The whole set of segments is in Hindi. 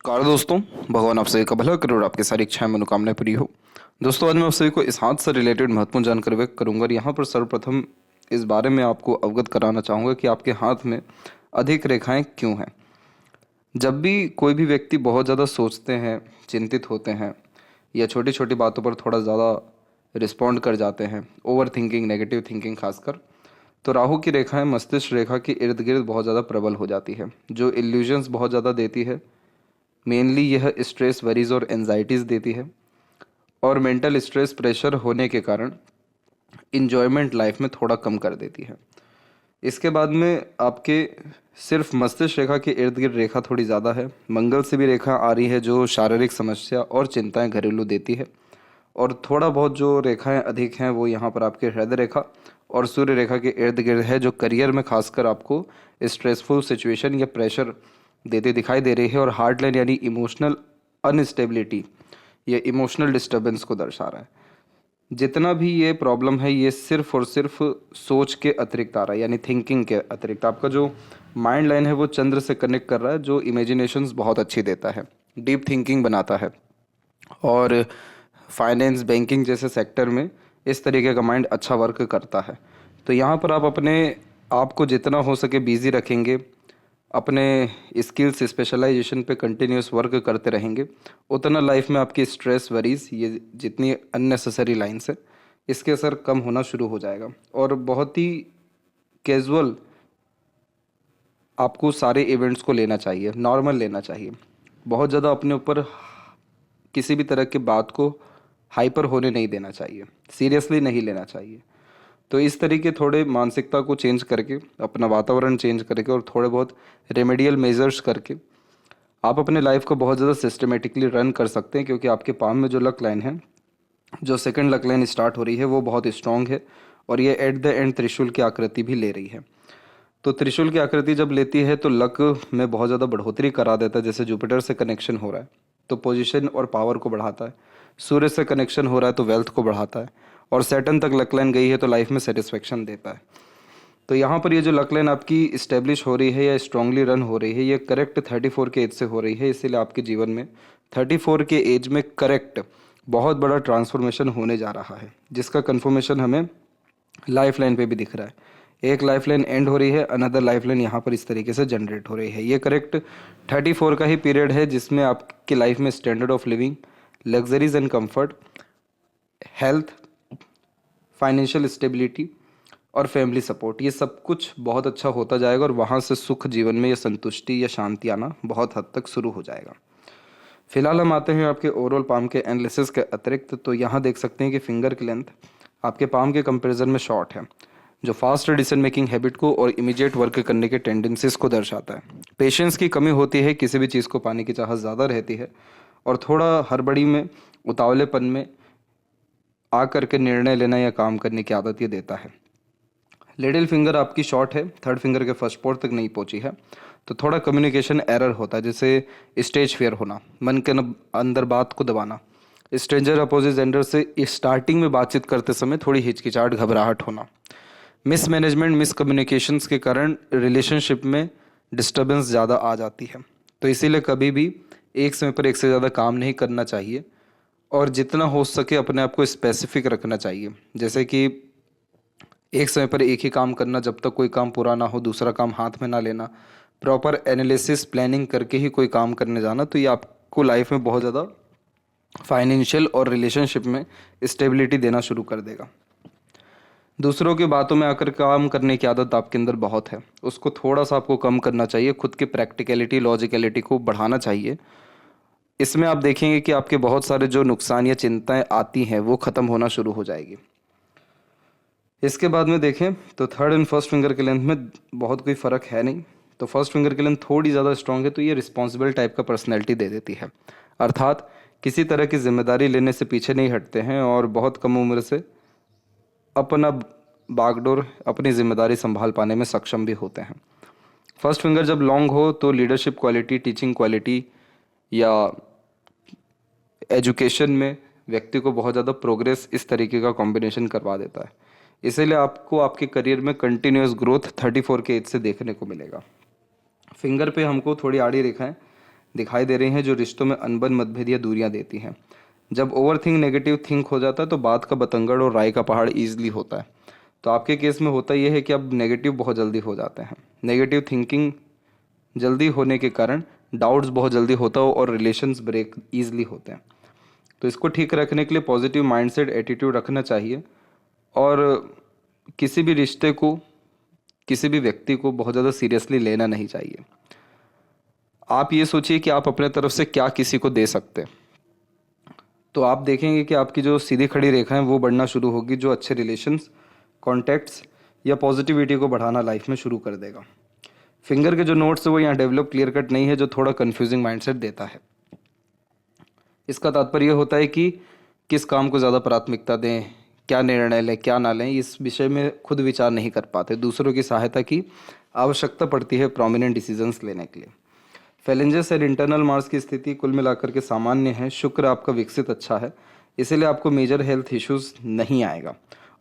कार दोस्तों, भगवान आप सभी का भला करे और आपकी सारी इच्छाएं मनोकामनाएं पूरी हो। दोस्तों, आज मैं आप सभी को इस हाथ से रिलेटेड महत्वपूर्ण जानकारी व्यक्त करूंगा और यहाँ पर सर्वप्रथम इस बारे में आपको अवगत कराना चाहूँगा कि आपके हाथ में अधिक रेखाएं क्यों हैं। जब भी कोई भी व्यक्ति बहुत ज़्यादा सोचते हैं, चिंतित होते हैं या छोटी छोटी बातों पर थोड़ा ज़्यादा रिस्पॉन्ड कर जाते हैं, ओवर थिंकिंग, नेगेटिव थिंकिंग खासकर, तो राहु की रेखाएं मस्तिष्क रेखा के इर्द गिर्द बहुत ज़्यादा प्रबल हो जाती है, जो इल्यूजन्स बहुत ज़्यादा देती है। मेनली यह स्ट्रेस, वरीज और एनजाइटीज़ देती है और मेंटल स्ट्रेस, प्रेशर होने के कारण इन्जॉयमेंट लाइफ में थोड़ा कम कर देती है। इसके बाद में आपके सिर्फ मस्तिष्क रेखा के इर्द गिर्द रेखा थोड़ी ज़्यादा है। मंगल से भी रेखा आ रही है जो शारीरिक समस्या और चिंताएं घरेलू देती है। और थोड़ा बहुत जो रेखाएं अधिक हैं वो यहाँ पर आपके हृदय रेखा और सूर्य रेखा के इर्द गिर्द है, जो करियर में खासकर आपको स्ट्रेसफुल सिचुएशन या प्रेशर देते दिखाई दे रही है। और हार्ट लाइन यानी इमोशनल अनस्टेबिलिटी या इमोशनल डिस्टर्बेंस को दर्शा रहा है। जितना भी ये प्रॉब्लम है ये सिर्फ और सिर्फ सोच के अतिरिक्त आ रहा है, यानी थिंकिंग के अतिरिक्त। आपका जो माइंड लाइन है वो चंद्र से कनेक्ट कर रहा है, जो इमेजिनेशंस बहुत अच्छी देता है, डीप थिंकिंग बनाता है और फाइनेंस, बैंकिंग जैसे सेक्टर में इस तरीके का माइंड अच्छा वर्क करता है। तो यहाँ पर आप अपने आप को जितना हो सके बिजी रखेंगे, अपने स्किल्स स्पेशलाइजेशन पे कंटिन्यूस वर्क करते रहेंगे, उतना लाइफ में आपकी स्ट्रेस, वरीज, ये जितनी अननेसेसरी लाइन्स है, इसके असर कम होना शुरू हो जाएगा। और बहुत ही कैजुअल आपको सारे इवेंट्स को लेना चाहिए, नॉर्मल लेना चाहिए। बहुत ज़्यादा अपने ऊपर किसी भी तरह की बात को हाइपर होने नहीं देना चाहिए, सीरियसली नहीं लेना चाहिए। तो इस तरीके थोड़े मानसिकता को चेंज करके, अपना वातावरण चेंज करके और थोड़े बहुत रेमेडियल मेजर्स करके आप अपने लाइफ को बहुत ज़्यादा सिस्टमेटिकली रन कर सकते हैं। क्योंकि आपके पाम में जो लक लाइन है, जो सेकंड लक लाइन स्टार्ट हो रही है, वो बहुत स्ट्रांग है और ये एट द एंड त्रिशूल की आकृति भी ले रही है। तो त्रिशूल की आकृति जब लेती है तो लक में बहुत ज़्यादा बढ़ोतरी करा देता है। जैसे जुपिटर से कनेक्शन हो रहा है तो पोजीशन और पावर को बढ़ाता है, सूर्य से कनेक्शन हो रहा है तो वेल्थ को बढ़ाता है, और सैटर्न तक लक लाइन गई है तो लाइफ में सेटिस्फेक्शन देता है। तो यहाँ पर ये जो लक लाइन आपकी इस्टेब्लिश हो रही है या स्ट्रांगली रन हो रही है, ये करेक्ट 34 के एज से हो रही है। इसीलिए आपके जीवन में 34 के एज में करेक्ट बहुत बड़ा ट्रांसफॉर्मेशन होने जा रहा है, जिसका कन्फर्मेशन हमें लाइफ लाइन पे भी दिख रहा है। एक लाइफ लाइन एंड हो रही है, अनदर लाइफ लाइन यहाँ पर इस तरीके से जनरेट हो रही है। ये करेक्ट 34 का ही पीरियड है जिसमें आपकी लाइफ में standard of living, luxuries and comfort, health, financial stability और फैमिली सपोर्ट, ये सब कुछ बहुत अच्छा होता जाएगा और वहाँ से सुख जीवन में या संतुष्टि या शांति आना बहुत हद तक शुरू हो जाएगा। फिलहाल हम आते हैं आपके ओवरऑल पाम के एनालिसिस के अतिरिक्त। तो यहाँ देख सकते हैं कि फिंगर की लेंथ आपके पाम के कंपैरिजन में शॉर्ट है, जो फास्ट डिसीजन मेकिंग हैबिट को और इमीडिएट वर्क करने के टेंडेंसीज को दर्शाता है। पेशेंस की कमी होती है, किसी भी चीज़ को पाने की चाहत ज़्यादा रहती है और थोड़ा हड़बड़ी में, उतावलेपन में आकर के निर्णय लेना या काम करने की आदत ये देता है। लिटिल फिंगर आपकी शॉर्ट है, थर्ड फिंगर के फर्स्ट पोर्ट तक नहीं पहुंची है, तो थोड़ा कम्युनिकेशन एरर होता है, जैसे स्टेज फियर होना, मन के अंदर बात को दबाना, स्ट्रेंजर अपोजिट जेंडर से स्टार्टिंग में बातचीत करते समय थोड़ी हिचकिचाहट, घबराहट होना, मिस मैनेजमेंट, मिस कम्युनिकेशंस के कारण रिलेशनशिप में डिस्टर्बेंस ज़्यादा आ जाती है। तो इसीलिए कभी भी एक समय पर एक से ज़्यादा काम नहीं करना चाहिए और जितना हो सके अपने आप को स्पेसिफिक रखना चाहिए। जैसे कि एक समय पर एक ही काम करना, जब तक कोई काम पूरा ना हो दूसरा काम हाथ में ना लेना, प्रॉपर एनालिसिस, प्लानिंग करके ही कोई काम करने जाना, तो ये आपको लाइफ में बहुत ज़्यादा फाइनेंशियल और रिलेशनशिप में स्टेबिलिटी देना शुरू कर देगा। दूसरों की बातों में आकर काम करने की आदत आपके अंदर बहुत है, उसको थोड़ा सा आपको कम करना चाहिए, खुद की प्रैक्टिकलिटी, लॉजिकलिटी को बढ़ाना चाहिए। इसमें आप देखेंगे कि आपके बहुत सारे जो नुकसान या चिंताएं आती हैं वो ख़त्म होना शुरू हो जाएगी। इसके बाद में देखें तो थर्ड एंड फर्स्ट फिंगर के लेंथ में बहुत कोई फ़र्क है नहीं। तो फर्स्ट फिंगर की लेंथ थोड़ी ज़्यादा स्ट्रांग है, तो ये रिस्पॉन्सिबल टाइप का पर्सनैलिटी दे देती है, अर्थात किसी तरह की जिम्मेदारी लेने से पीछे नहीं हटते हैं और बहुत कम उम्र से अपना बागडोर, अपनी जिम्मेदारी संभाल पाने में सक्षम भी होते हैं। फर्स्ट फिंगर जब लॉन्ग हो तो लीडरशिप क्वालिटी, टीचिंग क्वालिटी या एजुकेशन में व्यक्ति को बहुत ज़्यादा प्रोग्रेस, इस तरीके का कॉम्बिनेशन करवा देता है। इसीलिए आपको आपके करियर में कंटिन्यूस ग्रोथ 34 के एज से देखने को मिलेगा। फिंगर पे हमको थोड़ी आड़ी रेखाएं दिखाई दे रही हैं जो रिश्तों में अनबन, मतभेद या दूरियां देती हैं। जब ओवर थिंक नेगेटिव थिंक हो जाता है तो बात का बतंगड़ और राय का पहाड़ ईजिली होता है। तो आपके केस में होता यह है कि आप नेगेटिव बहुत जल्दी हो जाते हैं। नेगेटिव थिंकिंग जल्दी होने के कारण डाउट्स बहुत जल्दी होता हो और रिलेशंस ब्रेक ईजिली होते हैं। तो इसको ठीक रखने के लिए पॉजिटिव माइंडसेट एटीट्यूड रखना चाहिए और किसी भी रिश्ते को, किसी भी व्यक्ति को बहुत ज़्यादा सीरियसली लेना नहीं चाहिए। आप ये सोचिए कि आप अपने तरफ से क्या किसी को दे सकते हैं, तो आप देखेंगे कि आपकी जो सीधी खड़ी रेखा है वो बढ़ना शुरू होगी, जो अच्छे रिलेशंस, कॉन्टैक्ट्स या पॉजिटिविटी को बढ़ाना लाइफ में शुरू कर देगा। फिंगर के जो नोट्स है वो यहाँ डेवलप क्लियर कट नहीं है, जो थोड़ा कन्फ्यूजिंग माइंडसेट देता है। इसका तात्पर्य होता है कि किस काम को ज़्यादा प्राथमिकता दें, क्या निर्णय लें, क्या ना लें, इस विषय में खुद विचार नहीं कर पाते। दूसरों की सहायता की आवश्यकता पड़ती है प्रोमिनेंट डिसीजंस लेने के लिए। फैलेंजेस और इंटरनल मार्स की स्थिति कुल मिलाकर के सामान्य है। शुक्र आपका विकसित अच्छा है, इसीलिए आपको मेजर हेल्थ इश्यूज नहीं आएगा।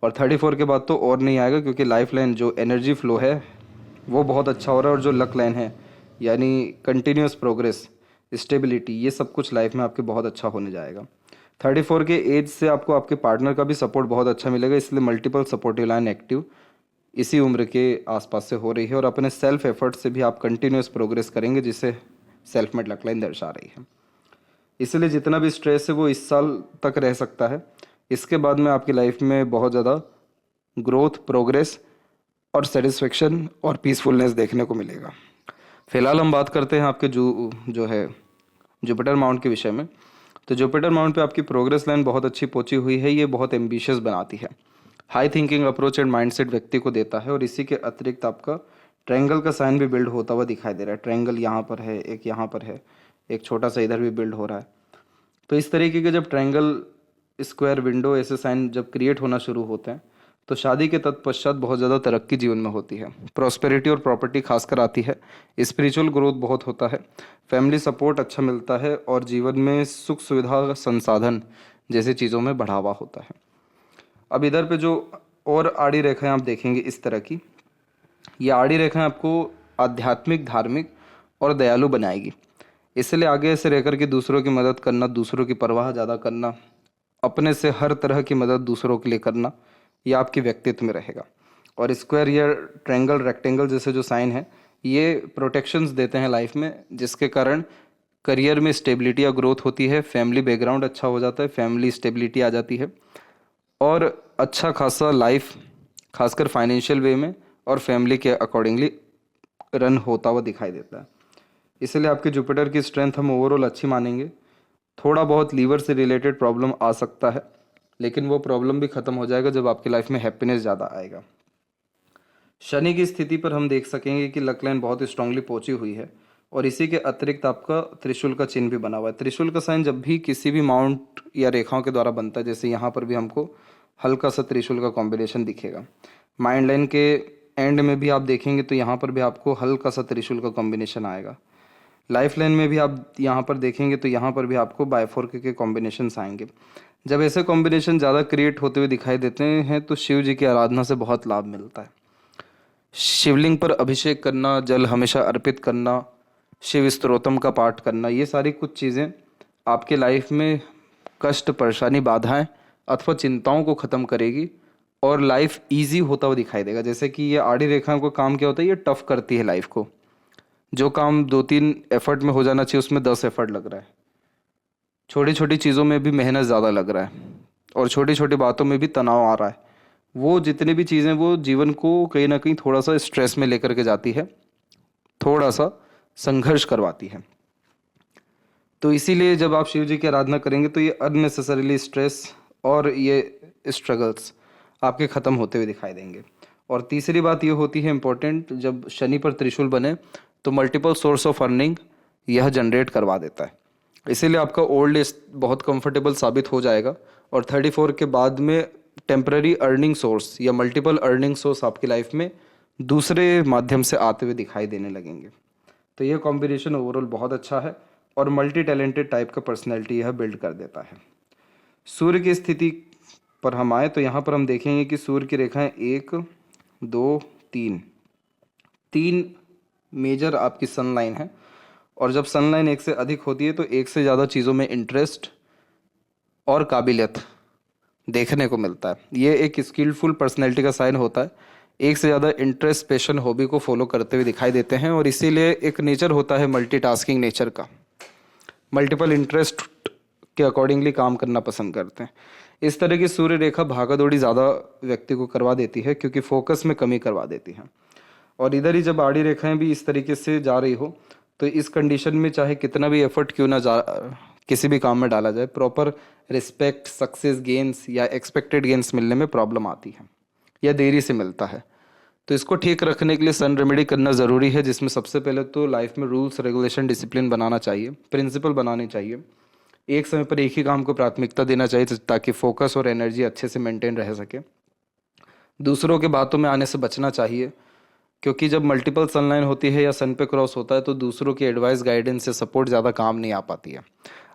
और 34 के बाद तो और नहीं आएगा, क्योंकि लाइफ लाइन जो एनर्जी फ्लो है वो बहुत अच्छा हो रहा है, और जो लक लाइन है यानी कंटिन्यूस प्रोग्रेस, स्टेबिलिटी, ये सब कुछ लाइफ में आपके बहुत अच्छा होने जाएगा। 34 के एज से आपको आपके पार्टनर का भी सपोर्ट बहुत अच्छा मिलेगा, इसलिए मल्टीपल सपोर्टिव लाइन एक्टिव इसी उम्र के आसपास से हो रही है। और अपने सेल्फ एफर्ट से भी आप कंटिन्यूस प्रोग्रेस करेंगे, जिसे सेल्फ मेड लक लाइन दर्शा रही है। इसलिए जितना भी स्ट्रेस है वो इस साल तक रह सकता है। इसके बाद में आपकी लाइफ में बहुत ज़्यादा ग्रोथ, प्रोग्रेस और सेटिस्फेक्शन और पीसफुलनेस देखने को मिलेगा। फिलहाल हम बात करते हैं आपके जो है जुपिटर माउंट के विषय में। तो जुपिटर माउंट पे आपकी प्रोग्रेस लाइन बहुत अच्छी पहुंची हुई है, ये बहुत एम्बिशियस बनाती है। High thinking approach and mindset व्यक्ति को देता है, और इसी के अतिरिक्त आपका ट्रायंगल का साइन भी बिल्ड होता हुआ दिखाई दे रहा है। ट्रायंगल यहाँ पर है, एक यहाँ पर है, एक छोटा सा इधर भी बिल्ड हो रहा है। तो इस तरीके के जब ट्रायंगल, स्क्वायर, विंडो ऐसे साइन जब क्रिएट होना शुरू होते हैं तो शादी के तत्पश्चात बहुत ज़्यादा तरक्की जीवन में होती है। प्रॉस्पेरिटी और प्रॉपर्टी खासकर आती है। स्पिरिचुअल ग्रोथ बहुत होता है, फैमिली सपोर्ट अच्छा मिलता है, और जीवन में सुख सुविधा, संसाधन जैसी चीज़ों में बढ़ावा होता है। अब इधर पे जो और आड़ी रेखाएं आप देखेंगे इस तरह की, ये आड़ी रेखाएं आपको आध्यात्मिक, धार्मिक और दयालु बनाएगी। इसलिए आगे ऐसे रहकर के दूसरों की मदद करना, दूसरों की परवाह ज़्यादा करना, अपने से हर तरह की मदद दूसरों के लिए करना, यह आपके व्यक्तित्व में रहेगा। और स्क्वायर या ट्रायंगल, रेक्टेंगल जैसे जो साइन है, ये प्रोटेक्शंस देते हैं लाइफ में, जिसके कारण करियर में स्टेबिलिटी या ग्रोथ होती है। फैमिली बैकग्राउंड अच्छा हो जाता है, फैमिली स्टेबिलिटी आ जाती है, और अच्छा खासा लाइफ, खासकर फाइनेंशियल वे में और फैमिली के अकॉर्डिंगली रन होता हुआ दिखाई देता है। इसलिए आपके जुपिटर की स्ट्रेंथ हम ओवरऑल अच्छी मानेंगे। थोड़ा बहुत लीवर से रिलेटेड प्रॉब्लम आ सकता है, लेकिन वो प्रॉब्लम भी खत्म हो जाएगा जब आपकी लाइफ में हैप्पीनेस ज़्यादा आएगा। शनि की स्थिति पर हम देख सकेंगे कि लक लाइन बहुत स्ट्रांगली पहुंची हुई है, और इसी के अतिरिक्त आपका त्रिशूल का चिन्ह भी बना हुआ है। त्रिशूल का साइन जब भी किसी भी माउंट या रेखाओं के द्वारा बनता है, जैसे यहाँ पर भी हमको हल्का सा त्रिशूल का कॉम्बिनेशन दिखेगा। माइंड लाइन के एंड में भी आप देखेंगे तो यहाँ पर भी आपको हल्का सा त्रिशूल का कॉम्बिनेशन आएगा। लाइफ लाइन में भी आप यहाँ पर देखेंगे तो यहाँ पर भी आपको बायफोर्क के कॉम्बिनेशंस आएंगे। जब ऐसे कॉम्बिनेशन ज़्यादा क्रिएट होते हुए दिखाई देते हैं तो शिव जी की आराधना से बहुत लाभ मिलता है। शिवलिंग पर अभिषेक करना, जल हमेशा अर्पित करना, शिव स्तोत्रम का पाठ करना, ये सारी कुछ चीज़ें आपके लाइफ में कष्ट, परेशानी, बाधाएं अथवा चिंताओं को ख़त्म करेगी, और लाइफ इजी होता हुआ दिखाई देगा। जैसे कि ये आड़ी रेखाओं का काम क्या होता है, ये टफ करती है लाइफ को। जो काम 2-3 एफर्ट में हो जाना चाहिए उसमें 10 एफर्ट लग रहा है। छोटी छोटी चीज़ों में भी मेहनत ज़्यादा लग रहा है, और छोटी छोटी बातों में भी तनाव आ रहा है। वो जितनी भी चीज़ें वो जीवन को कहीं ना कहीं थोड़ा सा स्ट्रेस में लेकर के जाती है, थोड़ा सा संघर्ष करवाती है। तो इसीलिए जब आप शिव जी की आराधना करेंगे तो ये अननेसेसरीली स्ट्रेस और ये स्ट्रगल्स आपके ख़त्म होते हुए दिखाई देंगे। और तीसरी बात ये होती है इम्पोर्टेंट, जब शनि पर त्रिशूल बने तो मल्टीपल सोर्स ऑफ अर्निंग यह जनरेट करवा देता है। इसीलिए आपका ओल्ड एज बहुत कंफर्टेबल साबित हो जाएगा, और 34 के बाद में टेम्पररी अर्निंग सोर्स या मल्टीपल अर्निंग सोर्स आपकी लाइफ में दूसरे माध्यम से आते हुए दिखाई देने लगेंगे। तो ये कॉम्बिनेशन ओवरऑल बहुत अच्छा है, और मल्टी टैलेंटेड टाइप का पर्सनैलिटी यह बिल्ड कर देता है। सूर्य की स्थिति पर हम आए तो यहाँ पर हम देखेंगे कि सूर्य की रेखाएं 1, 2, 3 मेजर आपकी सन लाइन है, और जब सनलाइन एक से अधिक होती है तो एक से ज़्यादा चीज़ों में इंटरेस्ट और काबिलियत देखने को मिलता है। ये एक स्किलफुल पर्सनैलिटी का साइन होता है। एक से ज़्यादा इंटरेस्ट, पैशन, हॉबी को फॉलो करते हुए दिखाई देते हैं और इसीलिए एक नेचर होता है मल्टीटास्किंग नेचर का। मल्टीपल इंटरेस्ट के अकॉर्डिंगली काम करना पसंद करते हैं। इस तरह की सूर्य रेखा भागा दौड़ी ज़्यादा व्यक्ति को करवा देती है क्योंकि फोकस में कमी करवा देती है। और इधर ही जब आड़ी रेखाएं भी इस तरीके से जा रही हो तो इस कंडीशन में चाहे कितना भी एफर्ट क्यों ना जा किसी भी काम में डाला जाए, प्रॉपर रिस्पेक्ट, सक्सेस, गेन्स या एक्सपेक्टेड गेन्स मिलने में प्रॉब्लम आती है या देरी से मिलता है। तो इसको ठीक रखने के लिए सन रेमेडी करना ज़रूरी है, जिसमें सबसे पहले तो लाइफ में रूल्स, रेगुलेशन, डिसिप्लिन बनाना चाहिए, प्रिंसिपल बनाने चाहिए। एक समय पर एक ही काम को प्राथमिकता देना चाहिए ताकि फोकस और एनर्जी अच्छे से मेंटेन रह सके। दूसरों के बातों में आने से बचना चाहिए क्योंकि जब मल्टीपल सनलाइन होती है या सन पे क्रॉस होता है तो दूसरों की एडवाइस, गाइडेंस या सपोर्ट ज़्यादा काम नहीं आ पाती है।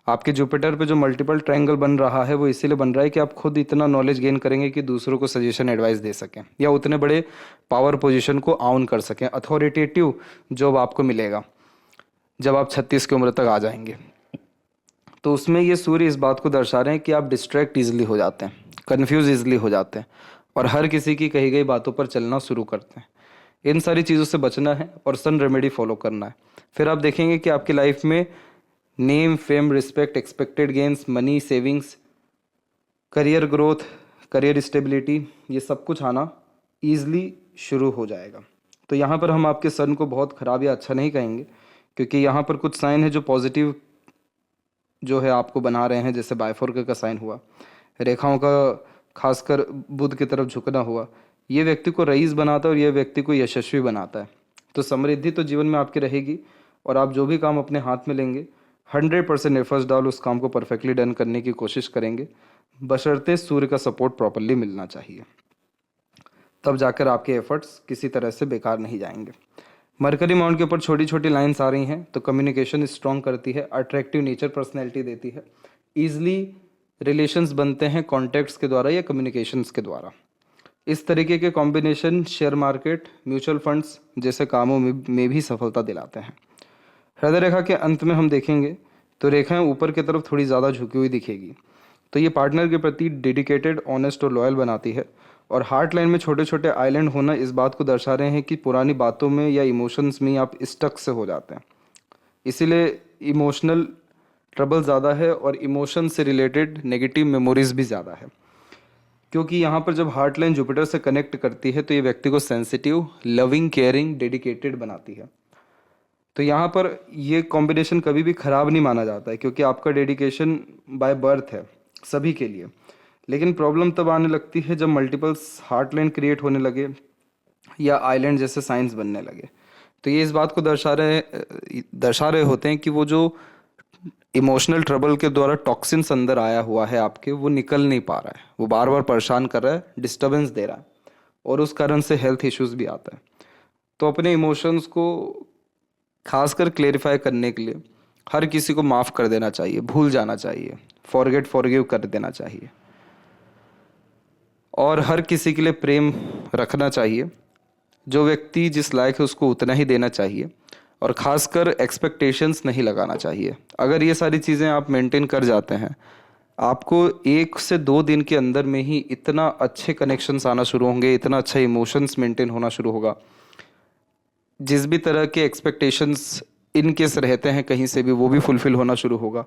आपके जुपिटर पे जो मल्टीपल ट्रायंगल बन रहा है वो इसीलिए बन रहा है कि आप खुद इतना नॉलेज गेन करेंगे कि दूसरों को सजेशन, एडवाइस दे सकें या उतने बड़े पावर पोजीशन को ऑन कर सकें। अथॉरिटेटिव जॉब आपको मिलेगा जब आप 36 की उम्र तक आ जाएंगे। तो उसमें ये सूर्य इस बात को दर्शा रहे हैं कि आप डिस्ट्रैक्ट ईजिली हो जाते हैं, कन्फ्यूज ईजिली हो जाते हैं और हर किसी की कही गई बातों पर चलना शुरू करते हैं। इन सारी चीज़ों से बचना है और सन रेमेडी फॉलो करना है। फिर आप देखेंगे कि आपकी लाइफ में name, fame, respect, expected gains, money, savings, career growth, career stability, ये सब कुछ आना ईजिली शुरू हो जाएगा। तो यहाँ पर हम आपके सन को बहुत ख़राब या अच्छा नहीं कहेंगे क्योंकि यहाँ पर कुछ साइन है जो पॉजिटिव जो है आपको बना रहे हैं, जैसे बायफोर्क का साइन हुआ, रेखाओं का खासकर बुध की तरफ झुकना हुआ। ये व्यक्ति को रईस बनाता है और ये व्यक्ति को यशस्वी बनाता है। तो समृद्धि तो जीवन में आपकी रहेगी और आप जो भी काम अपने हाथ में लेंगे 100% एफर्ट्स डाल उस काम को परफेक्टली डन करने की कोशिश करेंगे, बशर्ते सूर्य का सपोर्ट प्रॉपरली मिलना चाहिए। तब जाकर आपके एफर्ट्स किसी तरह से बेकार नहीं जाएंगे। मरकरी माउंट के ऊपर छोटी छोटी लाइंस आ रही हैं तो कम्युनिकेशन स्ट्रॉन्ग करती है, अट्रैक्टिव नेचर पर्सनैलिटी देती है, ईजिली रिलेशंस बनते हैं कॉन्टैक्ट्स के द्वारा या कम्युनिकेशंस के द्वारा। इस तरीके के combination share market, mutual funds जैसे कामों में भी सफलता दिलाते हैं। हृदय रेखा के अंत में हम देखेंगे तो रेखाएं ऊपर की तरफ थोड़ी ज़्यादा झुकी हुई दिखेगी। तो ये पार्टनर के प्रति डेडिकेटेड, ऑनेस्ट और लॉयल बनाती है। और हार्ट लाइन में छोटे छोटे आइलैंड होना इस बात को दर्शा रहे हैं कि पुरानी बातों में या इमोशंस में आप स्टक से हो जाते हैं, इसीलिए इमोशनल ट्रबल ज़्यादा है और इमोशन से रिलेटेड नेगेटिव मेमोरीज भी ज़्यादा है। क्योंकि यहाँ पर जब हार्ट लाइन जुपिटर से कनेक्ट करती है तो ये व्यक्ति को सेंसिटिव, लविंग, केयरिंग, डेडिकेटेड बनाती है। तो यहाँ पर ये कॉम्बिनेशन कभी भी ख़राब नहीं माना जाता है क्योंकि आपका डेडिकेशन बाय बर्थ है सभी के लिए। लेकिन प्रॉब्लम तब आने लगती है जब मल्टीपल्स हार्ट लाइन क्रिएट होने लगे या आइलैंड जैसे साइंस बनने लगे। तो ये इस बात को दर्शा रहे होते हैं कि वो जो इमोशनल ट्रबल के द्वारा टॉक्सिन्स अंदर आया हुआ है आपके, वो निकल नहीं पा रहा है, वो बार बार परेशान कर रहा है, डिस्टर्बेंस दे रहा है और उस कारण से हेल्थ इश्यूज भी आता है। तो अपने इमोशंस को खासकर क्लेरिफाई करने के लिए हर किसी को माफ़ कर देना चाहिए, भूल जाना चाहिए, फॉरगेट फॉरगिव कर देना चाहिए और हर किसी के लिए प्रेम रखना चाहिए। जो व्यक्ति जिस लायक है उसको उतना ही देना चाहिए और ख़ासकर एक्सपेक्टेशंस नहीं लगाना चाहिए। अगर ये सारी चीज़ें आप मेंटेन कर जाते हैं, आपको 1 से 2 दिन के अंदर में ही इतना अच्छे कनेक्शंस आना शुरू होंगे, इतना अच्छा इमोशंस मेंटेन होना शुरू होगा। जिस भी तरह के एक्सपेक्टेशंस इन केस रहते हैं कहीं से भी, वो भी फुलफ़िल होना शुरू होगा।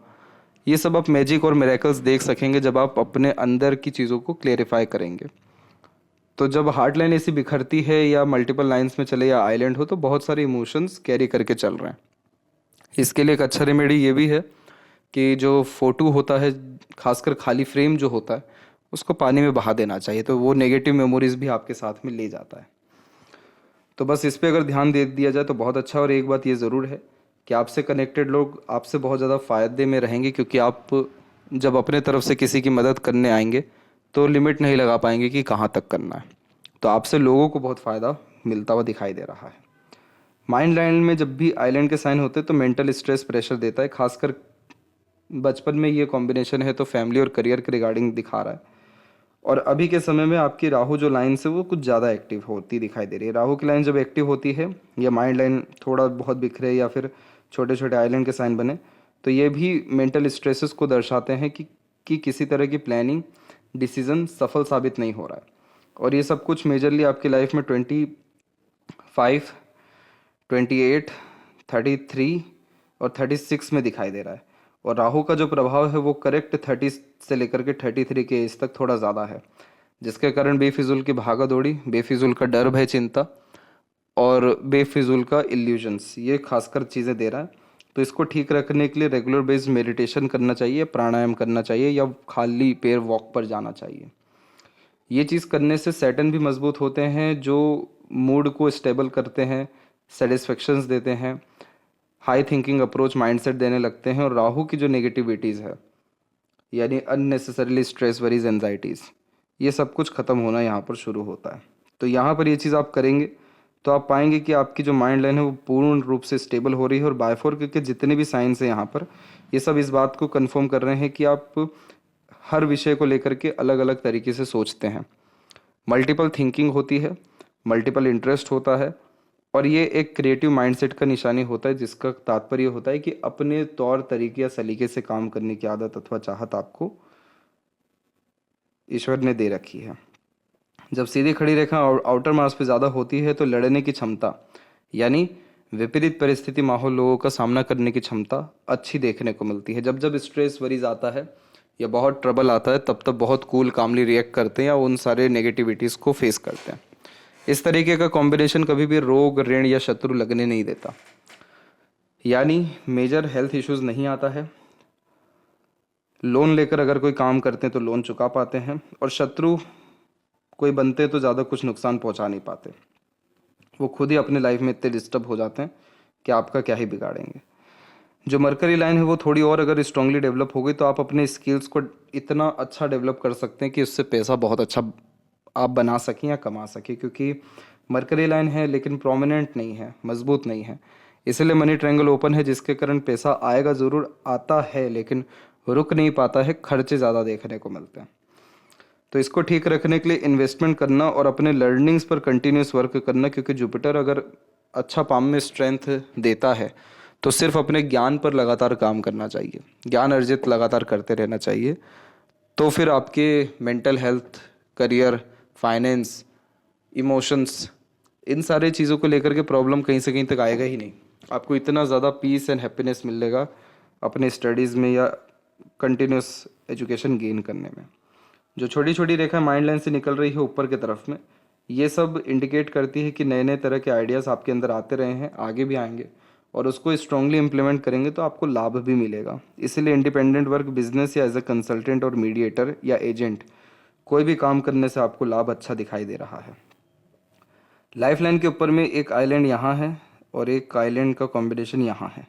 ये सब आप मैजिक और मिरेकल्स देख सकेंगे जब आप अपने अंदर की चीज़ों को क्लेरिफाई करेंगे। तो जब हार्ट लाइन ऐसी बिखरती है या मल्टीपल लाइंस में चले या आइलैंड हो तो बहुत सारे इमोशंस कैरी करके चल रहे हैं। इसके लिए एक अच्छा रेमेडी ये भी है कि जो फ़ोटो होता है, खासकर खाली फ्रेम जो होता है, उसको पानी में बहा देना चाहिए, तो वो नेगेटिव मेमोरीज भी आपके साथ में ले जाता है। तो बस इस पे अगर ध्यान दे दिया जाए तो बहुत अच्छा। और एक बात ये ज़रूर है कि आपसे कनेक्टेड लोग आपसे बहुत ज़्यादा फ़ायदे में रहेंगे क्योंकि आप जब अपने तरफ से किसी की मदद करने आएंगे तो लिमिट नहीं लगा पाएंगे कि कहाँ तक करना है। तो आपसे लोगों को बहुत फ़ायदा मिलता हुआ दिखाई दे रहा है। माइंड लाइन में जब भी आइलैंड के साइन होते हैं तो मेंटल स्ट्रेस, प्रेशर देता है, खासकर बचपन में ये कॉम्बिनेशन है तो फैमिली और करियर के रिगार्डिंग दिखा रहा है। और अभी के समय में आपकी राहु जो लाइन है वो कुछ ज़्यादा एक्टिव होती दिखाई दे रही है। राहु की लाइन जब एक्टिव होती है या माइंड लाइन थोड़ा बहुत बिखरे या फिर छोटे छोटे आइलैंड के साइन बने, तो ये भी मेंटल स्ट्रेसेस को दर्शाते हैं कि किसी तरह की प्लानिंग डिसीजन सफल साबित नहीं हो रहा है। और ये सब कुछ मेजरली आपकी लाइफ में 25, 28, 33 और 36 में दिखाई दे रहा है। और राहु का जो प्रभाव है वो करेक्ट 30 से लेकर के 33 के एज तक थोड़ा ज़्यादा है, जिसके कारण बेफिजूल की भागा दौड़ी, बेफिजूल का डर भय चिंता और बेफिजूल का इल्यूजन्स, ये खासकर चीज़ें दे रहा है। तो इसको ठीक रखने के लिए रेगुलर बेस्ड मेडिटेशन करना चाहिए, प्राणायाम करना चाहिए, या खाली पैर वॉक पर जाना चाहिए। ये चीज़ करने से सैटर्न भी मजबूत होते हैं, जो मूड को स्टेबल करते हैं, सेटिस्फेक्शंस देते हैं, हाई थिंकिंग अप्रोच माइंडसेट देने लगते हैं। और राहु की जो नेगेटिविटीज़ है, यानी अननेसेसरीली स्ट्रेस, वरीज, एनजाइटीज़, ये सब कुछ ख़त्म होना यहाँ पर शुरू होता है। तो यहाँ पर ये चीज़ आप करेंगे तो आप पाएंगे कि आपकी जो माइंड लाइन है वो पूर्ण रूप से स्टेबल हो रही है। और बायफोर के जितने भी साइंस हैं यहाँ पर, ये सब इस बात को कंफर्म कर रहे हैं कि आप हर विषय को लेकर के अलग अलग तरीके से सोचते हैं, मल्टीपल थिंकिंग होती है, मल्टीपल इंटरेस्ट होता है, और ये एक क्रिएटिव माइंडसेट का निशानी होता है, जिसका तात्पर्य होता है कि अपने तौर तरीके या सलीके से काम करने की आदत अथवा चाहत आपको ईश्वर ने दे रखी है। जब सीधी खड़ी रेखा आउटर मास पे ज़्यादा होती है तो लड़ने की क्षमता, यानी विपरीत परिस्थिति माहौल लोगों का सामना करने की क्षमता अच्छी देखने को मिलती है। जब जब स्ट्रेस वरीज आता है या बहुत ट्रबल आता है, तब तब बहुत कूल कामली रिएक्ट करते हैं या उन सारे नेगेटिविटीज़ को फेस करते हैं। इस तरीके का कॉम्बिनेशन कभी भी रोग, ऋण या शत्रु लगने नहीं देता, यानी मेजर हेल्थ इश्यूज नहीं आता है। लोन लेकर अगर कोई काम करते हैं तो लोन चुका पाते हैं, और शत्रु कोई बनते तो ज़्यादा कुछ नुकसान पहुंचा नहीं पाते। वो खुद ही अपने लाइफ में इतने डिस्टर्ब हो जाते हैं कि आपका क्या ही बिगाड़ेंगे। जो मरकरी लाइन है वो थोड़ी और अगर स्ट्रांगली डेवलप हो गई तो आप अपने स्किल्स को इतना अच्छा डेवलप कर सकते हैं कि उससे पैसा बहुत अच्छा आप बना सकें या कमा सकें, क्योंकि मरकरी लाइन है लेकिन प्रोमिनेंट नहीं है, मजबूत नहीं है। इसलिए मनी ट्रायंगल ओपन है, जिसके कारण पैसा आएगा ज़रूर, आता है लेकिन रुक नहीं पाता है, खर्चे ज़्यादा देखने को मिलते हैं। तो इसको ठीक रखने के लिए इन्वेस्टमेंट करना और अपने लर्निंग्स पर कंटिन्यूस वर्क करना, क्योंकि जुपिटर अगर अच्छा पाम में स्ट्रेंथ देता है तो सिर्फ अपने ज्ञान पर लगातार काम करना चाहिए, ज्ञान अर्जित लगातार करते रहना चाहिए। तो फिर आपके mental health, career, finance, emotions, इन सारे चीज़ों को लेकर के प्रॉब्लम कहीं से कहीं तक आएगा ही नहीं। आपको इतना ज़्यादा पीस एंड हैप्पीनेस मिलेगा अपने स्टडीज़ में या कंटिन्यूस एजुकेशन गेन करने में। जो छोटी छोटी रेखा माइंड लाइन से निकल रही है ऊपर की तरफ में, ये सब इंडिकेट करती है कि नए नए तरह के आइडियाज़ आपके अंदर आते रहे हैं, आगे भी आएंगे, और उसको स्ट्रांगली इम्प्लीमेंट करेंगे तो आपको लाभ भी मिलेगा। इसीलिए इंडिपेंडेंट वर्क, बिजनेस या एज अ कंसल्टेंट और मीडिएटर या एजेंट, कोई भी काम करने से आपको लाभ अच्छा दिखाई दे रहा है। लाइफ लाइन के ऊपर में एक आइलैंड यहाँ है और एक आइलैंड का कॉम्बिनेशन यहाँ है।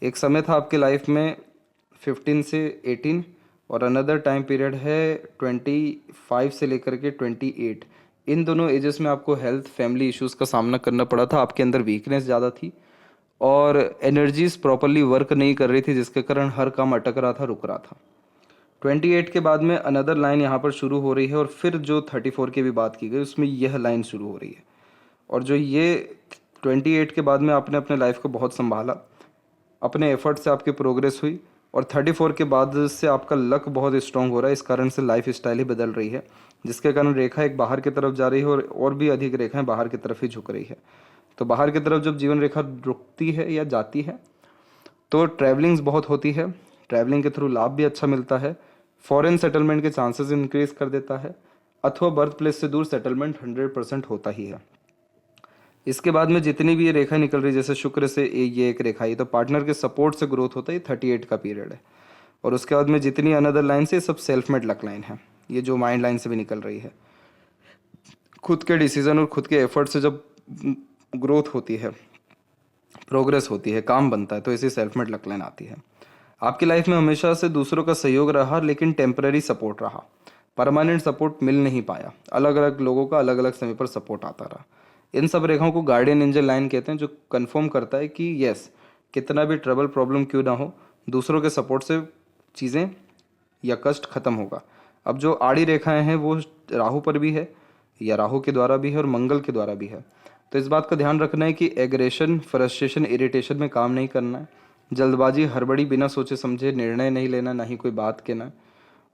एक समय था आपके लाइफ में 15 से 18, और अनदर टाइम पीरियड है 25 से लेकर के 28। इन दोनों एजेस में आपको हेल्थ, फैमिली इश्यूज़ का सामना करना पड़ा था। आपके अंदर वीकनेस ज़्यादा थी और एनर्जीज प्रॉपरली वर्क नहीं कर रही थी, जिसके कारण हर काम अटक रहा था, रुक रहा था। 28 के बाद में अनदर लाइन यहाँ पर शुरू हो रही है, और फिर जो 34 की भी बात की गई उसमें यह लाइन शुरू हो रही है। और जो ये 28 के बाद में आपने अपने लाइफ को बहुत संभाला, अपने एफर्ट से आपकी प्रोग्रेस हुई, और 34 के बाद से आपका लक बहुत स्ट्रांग हो रहा है। इस कारण से लाइफ स्टाइल ही बदल रही है, जिसके कारण रेखा एक बाहर की तरफ जा रही है और भी अधिक रेखाएं बाहर की तरफ ही झुक रही है। तो बाहर की तरफ जब जीवन रेखा रुकती है या जाती है तो ट्रैवलिंग्स बहुत होती है, ट्रैवलिंग के थ्रू लाभ भी अच्छा मिलता है, फॉरेन सेटलमेंट के चांसेस इंक्रीज कर देता है, अथवा बर्थ प्लेस से दूर सेटलमेंट 100% होता ही है। इसके बाद में जितनी भी ये रेखा निकल रही है, जैसे शुक्र से ये एक रेखा, ये तो पार्टनर के सपोर्ट से ग्रोथ होता है, 38 का पीरियड है। और उसके बाद में जितनी अनदर लाइन से, सब सेल्फ मेड लक लाइन है, ये जो माइंड लाइन से भी निकल रही है। खुद के डिसीजन और खुद के एफर्ट से जब ग्रोथ होती है, प्रोग्रेस होती है, काम बनता है, तो इसी सेल्फ मेड लक लाइन आती है। आपकी लाइफ में हमेशा से दूसरों का सहयोग रहा, लेकिन टेम्पररी सपोर्ट रहा, परमानेंट सपोर्ट मिल नहीं पाया। अलग अलग लोगों का अलग अलग समय पर सपोर्ट आता रहा। इन सब रेखाओं को गार्डियन एंजल लाइन कहते हैं, जो कंफर्म करता है कि यस, कितना भी ट्रबल प्रॉब्लम क्यों ना हो, दूसरों के सपोर्ट से चीज़ें या कष्ट खत्म होगा। अब जो आड़ी रेखाएं हैं वो राहु पर भी है, या राहु के द्वारा भी है और मंगल के द्वारा भी है। तो इस बात का ध्यान रखना है कि एग्रेशन, फ्रस्ट्रेशन, इरिटेशन में काम नहीं करना है। जल्दबाजी, हड़बड़ी, बिना सोचे समझे निर्णय नहीं लेना, ना ही कोई बात कहना है।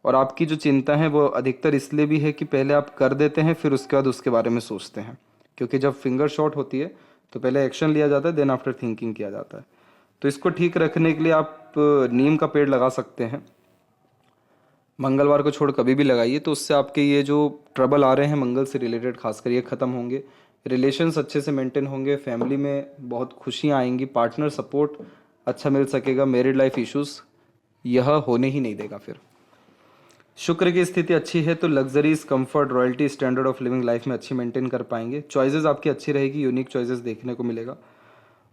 और आपकी जो चिंता है वो अधिकतर इसलिए भी है कि पहले आप कर देते हैं, फिर उसके बाद उसके बारे में सोचते हैं। क्योंकि जब फिंगर शॉट होती है तो पहले एक्शन लिया जाता है, देन आफ्टर थिंकिंग किया जाता है। तो इसको ठीक रखने के लिए आप नीम का पेड़ लगा सकते हैं। मंगलवार को छोड़ कभी भी लगाइए, तो उससे आपके ये जो ट्रबल आ रहे हैं मंगल से रिलेटेड खासकर, ये ख़त्म होंगे। रिलेशंस अच्छे से मेंटेन होंगे, फैमिली में बहुत खुशियाँ आएंगी, पार्टनर सपोर्ट अच्छा मिल सकेगा, मैरिड लाइफ इश्यूज यह होने ही नहीं देगा। फिर शुक्र की स्थिति अच्छी है तो luxuries, comfort, royalty, standard of living life में अच्छी मेंटेन कर पाएंगे। चॉइसेस आपकी अच्छी रहेगी, यूनिक चॉइसेस देखने को मिलेगा।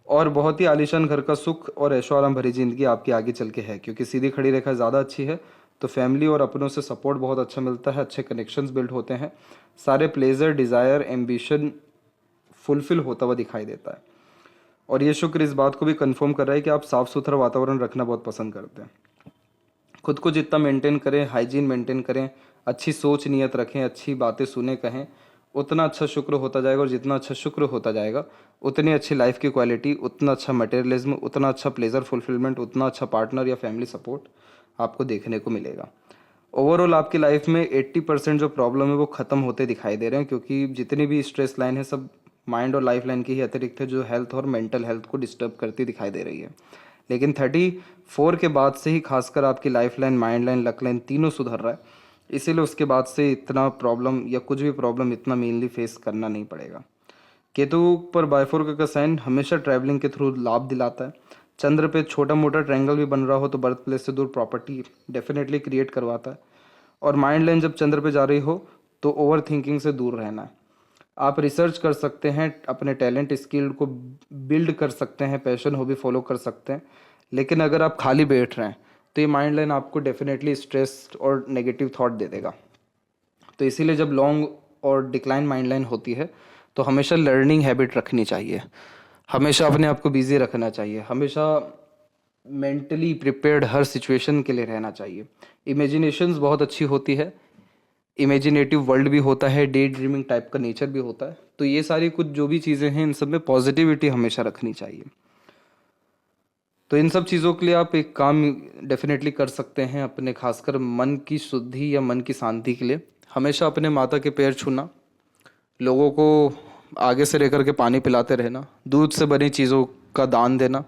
और बहुत ही आलीशान घर का सुख और ऐशो आराम भरी जिंदगी आपकी आगे चल के है, क्योंकि सीधी खड़ी रेखा ज़्यादा अच्छी है। तो फैमिली और अपनों से सपोर्ट बहुत अच्छा मिलता है, अच्छे कनेक्शंस बिल्ड होते हैं, सारे प्लेजर, डिज़ायर, एम्बिशन फुलफिल होता हुआ दिखाई देता है। और ये शुक्र इस बात को भी कंफर्म कर रहा है कि आप साफ़ सुथरा वातावरण रखना बहुत पसंद करते हैं। खुद को जितना मेंटेन करें, हाइजीन मेंटेन करें, अच्छी सोच नियत रखें, अच्छी बातें सुने कहें, उतना अच्छा शुक्र होता जाएगा। और जितना अच्छा शुक्र होता जाएगा उतनी अच्छी लाइफ की क्वालिटी, उतना अच्छा मटेरियलिज्म, उतना अच्छा प्लेजर फुलफिलमेंट, उतना अच्छा पार्टनर या फैमिली सपोर्ट आपको देखने को मिलेगा। ओवरऑल आपकी लाइफ में 80% जो प्रॉब्लम है वो ख़त्म होते दिखाई दे रहे हैं, क्योंकि जितनी भी स्ट्रेस लाइन है सब माइंड और लाइफ लाइन की ही अतिरिक्त है, जो हेल्थ और मेंटल हेल्थ को डिस्टर्ब करती दिखाई दे रही है। लेकिन 34 के बाद से ही खासकर आपकी life line, mind line, luck line तीनों सुधर रहा है। इसीलिए उसके बाद से इतना प्रॉब्लम या कुछ भी प्रॉब्लम इतना मेनली फेस करना नहीं पड़ेगा। केतु पर बायफोर्क का साइन हमेशा ट्रैवलिंग के थ्रू लाभ दिलाता है। चंद्र पे छोटा मोटा ट्रायंगल भी बन रहा हो तो बर्थ प्लेस से दूर प्रॉपर्टी डेफिनेटली क्रिएट करवाता है। और माइंड लाइन जब चंद्र पे जा रही हो तो ओवर थिंकिंग से दूर रहना है। आप रिसर्च कर सकते हैं, अपने टैलेंट स्किल को बिल्ड कर सकते हैं, पैशन हॉबी फॉलो कर सकते हैं। लेकिन अगर आप खाली बैठ रहे हैं तो ये माइंड लाइन आपको डेफिनेटली स्ट्रेस और नेगेटिव थॉट दे देगा। तो इसीलिए जब लॉन्ग और डिक्लाइन माइंड लाइन होती है तो हमेशा लर्निंग हैबिट रखनी चाहिए, हमेशा अपने आप को बिजी रखना चाहिए, हमेशा मेंटली प्रिपेयर्ड हर सिचुएशन के लिए रहना चाहिए। इमेजिनेशंस बहुत अच्छी होती है, इमेजिनेटिव वर्ल्ड भी होता है, डे ड्रीमिंग टाइप का नेचर भी होता है। तो ये सारी कुछ जो भी चीज़ें हैं इन सब में पॉजिटिविटी हमेशा रखनी चाहिए। तो इन सब चीज़ों के लिए आप एक काम डेफिनेटली कर सकते हैं अपने, खासकर मन की शुद्धि या मन की शांति के लिए हमेशा अपने माता के पैर छूना, लोगों को आगे से लेकर के पानी पिलाते रहना, दूध से बनी चीज़ों का दान देना।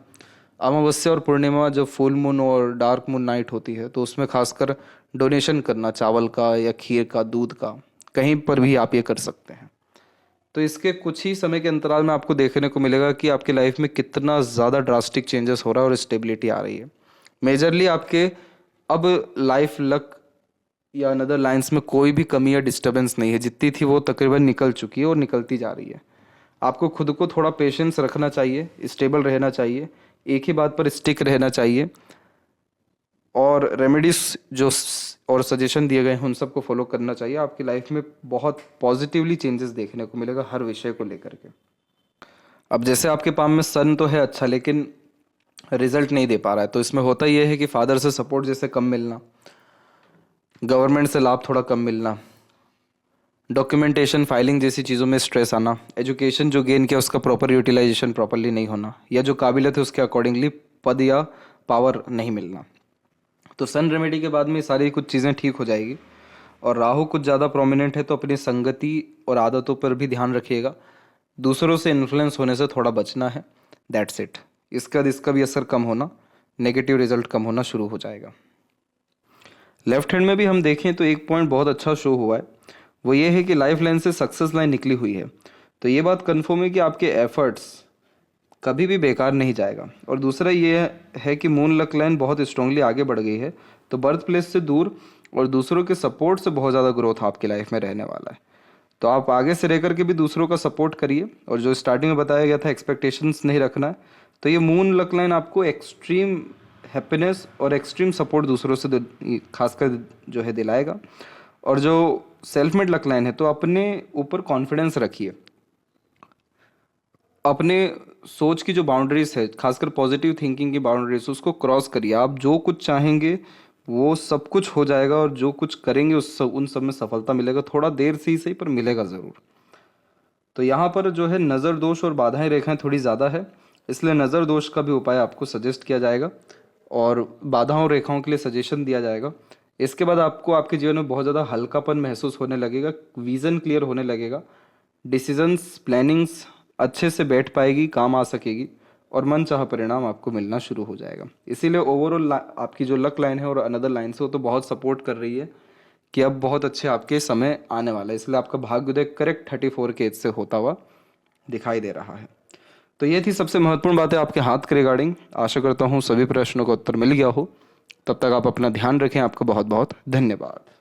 अमावस्या और पूर्णिमा जब फुल मून और डार्क मून नाइट होती है तो उसमें खासकर डोनेशन करना, चावल का या खीर का, दूध का, कहीं पर भी आप ये कर सकते हैं। तो इसके कुछ ही समय के अंतराल में आपको देखने को मिलेगा कि आपकी लाइफ में कितना ज़्यादा ड्रास्टिक चेंजेस हो रहा है और स्टेबिलिटी आ रही है। मेजरली आपके अब लाइफ, लक या अनदर लाइंस में कोई भी कमी या डिस्टर्बेंस नहीं है, जितनी थी वो तकरीबन निकल चुकी है और निकलती जा रही है। आपको खुद को थोड़ा पेशेंस रखना चाहिए, स्टेबल रहना चाहिए, एक ही बात पर स्टिक रहना चाहिए, और रेमेडीज जो और सजेशन दिए गए हैं उन सबको फॉलो करना चाहिए। आपकी लाइफ में बहुत पॉजिटिवली चेंजेस देखने को मिलेगा हर विषय को लेकर के। अब जैसे आपके पाम में सन तो है अच्छा, लेकिन रिजल्ट नहीं दे पा रहा है, तो इसमें होता यह है कि फादर से सपोर्ट जैसे कम मिलना, गवर्नमेंट से लाभ थोड़ा कम मिलना, डॉक्यूमेंटेशन फाइलिंग जैसी चीज़ों में स्ट्रेस आना, एजुकेशन जो गेन किया उसका प्रॉपर यूटिलाइजेशन प्रॉपरली नहीं होना, या जो काबिलियत है उसके अकॉर्डिंगली पद या पावर नहीं मिलना। तो सन रेमेडी के बाद में सारी कुछ चीज़ें ठीक हो जाएगी। और राहु कुछ ज़्यादा प्रोमिनेंट है तो अपनी संगति और आदतों पर भी ध्यान रखिएगा, दूसरों से इन्फ्लुएंस होने से थोड़ा बचना है, दैट्स इट। इसका बाद इसका भी असर कम होना, नेगेटिव रिजल्ट कम होना शुरू हो जाएगा। लेफ्ट हैंड में भी हम देखें तो एक पॉइंट बहुत अच्छा शो हुआ है, वो ये है कि लाइफ लाइन से सक्सेस लाइन निकली हुई है। तो ये बात कन्फर्म है कि आपके एफर्ट्स कभी भी बेकार नहीं जाएगा। और दूसरा ये है कि मून लक लाइन बहुत स्ट्रांगली आगे बढ़ गई है, तो बर्थ प्लेस से दूर और दूसरों के सपोर्ट से बहुत ज़्यादा ग्रोथ आपकी लाइफ में रहने वाला है। तो आप आगे से रहकर के भी दूसरों का सपोर्ट करिए, और जो स्टार्टिंग में बताया गया था एक्सपेक्टेशंस नहीं रखना है, तो ये मून लक लाइन आपको एक्सट्रीम हैप्पीनेस और एक्सट्रीम सपोर्ट दूसरों से खासकर जो है दिलाएगा। और जो सेल्फ मेड लक लाइन है तो अपने ऊपर कॉन्फिडेंस रखिए, अपने सोच की जो बाउंड्रीज है, खासकर पॉजिटिव थिंकिंग की बाउंड्रीज, उसको क्रॉस करिए। आप जो कुछ चाहेंगे वो सब कुछ हो जाएगा, और जो कुछ करेंगे उन सब में सफलता मिलेगा, थोड़ा देर से ही सही पर मिलेगा ज़रूर। तो यहाँ पर जो है नज़र दोष और बाधाएं रेखाएं थोड़ी ज़्यादा है, इसलिए नज़र दोष का भी उपाय आपको सजेस्ट किया जाएगा और बाधाओं रेखाओं के लिए सजेशन दिया जाएगा। इसके बाद आपको आपके जीवन में बहुत ज़्यादा हल्कापन महसूस होने लगेगा, विज़न क्लियर होने लगेगा, डिसीजंस प्लानिंग्स अच्छे से बैठ पाएगी, काम आ सकेगी और मनचाहा परिणाम आपको मिलना शुरू हो जाएगा। इसीलिए ओवरऑल आपकी जो लक लाइन है और अनदर लाइन से वो तो बहुत सपोर्ट कर रही है कि अब बहुत अच्छे आपके समय आने वाला है, इसलिए आपका भाग्योदय करेक्ट 34 के एज से होता हुआ दिखाई दे रहा है। तो ये थी सबसे महत्वपूर्ण बातें आपके हाथ के रिगार्डिंग। आशा करता हूँ सभी प्रश्नों का उत्तर मिल गया हो। तब तक आप अपना ध्यान रखें। आपका बहुत बहुत धन्यवाद।